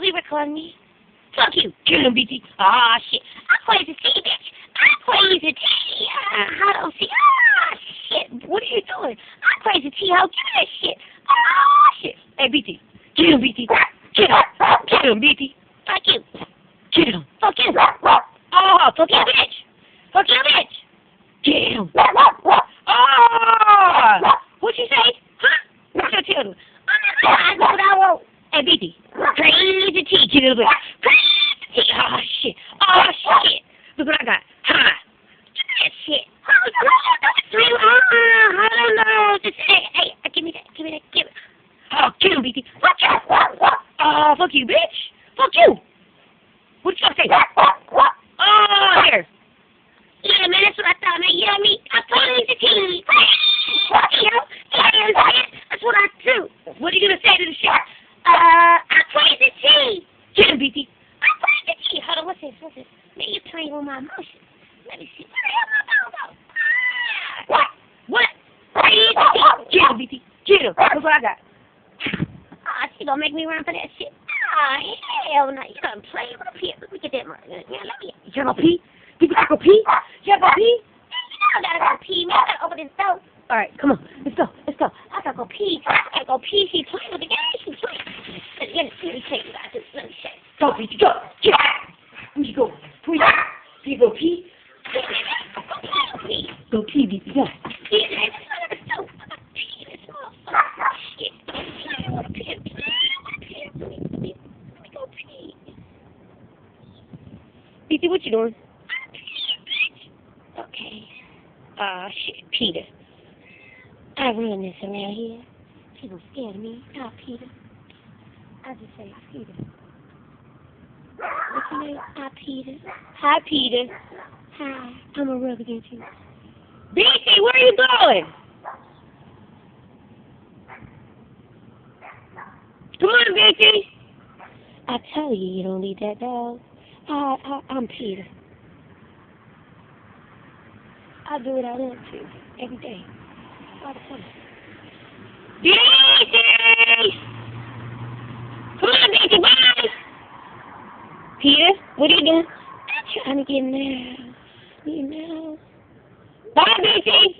I'll be recording me. Fuck you. Kill him, BT. Ah, shit. I'm crazy T, bitch. I'm crazy T. I don't see. Ah, shit. What are you doing? I'm crazy T. How get that shit? Ah, shit. Hey, BT. Get him, BT. Get him. Get him, BT. Fuck you. Get him. Fuck you. Oh, fuck you, bitch. Fuck you, bitch. Get him. Oh, what you say? Huh? What you tell him? I know what I want. Hey, BT. Crazy T. Get him, bitch. Crazy T. Oh, shit. Oh, shit. Look what I got. Huh? Give me that shit. I don't know. Just, hey, give me that. Give me that. Give it. Oh, get him, BT. Fuck you. Oh, fuck you, bitch. Fuck you. What you gonna say? Oh, here. Yeah, man, that's what I thought, man. You know what I mean? I played the team. You know? Yeah, that's what I do. What are you gonna say to the shit? I played the team. Get him, BT. I played the team. Hold on, what's this? What's this? Man, you're playing with my emotions. Let me see. Where the hell am I going? What? Get him, BT. Get him. Look what I got. Ah, she gonna make me run for that shit. Ah, hell no. You done play with a pee. Let me get that right. Man, let me. You gonna pee? You gotta go pee? You gotta go pee? I gotta go pee, man. I gotta open this door. Alright, come on. Let's go. Let's go. I gotta go pee. I gotta go pee. She's playing with the game. She's playing. Let me take you guys. Let me check. Go, BT. Go. Get out. Where you go? Where you go? You go pee? Go pee. Go pee, BT. Go. Yeah, man. Let's go. I gotta pee this motherfucker. Shit. I wanna pee. Let me go pee. BT, what you doing? Okay. Shit, Peter. I run this around here. People scared of me. Oh, Peter. I just say, Peter. What's your name? Hi, Peter. Hi, Peter. Hi. I'm gonna rub against you. BT, where are you going? Come on, BT. I tell you, you don't need that dog. I'm Peter. I do what I want to every day. All the time. BT! Come on, BT, bye! Peter, what are you doing? I'm trying to get now. You know. Bye, BT!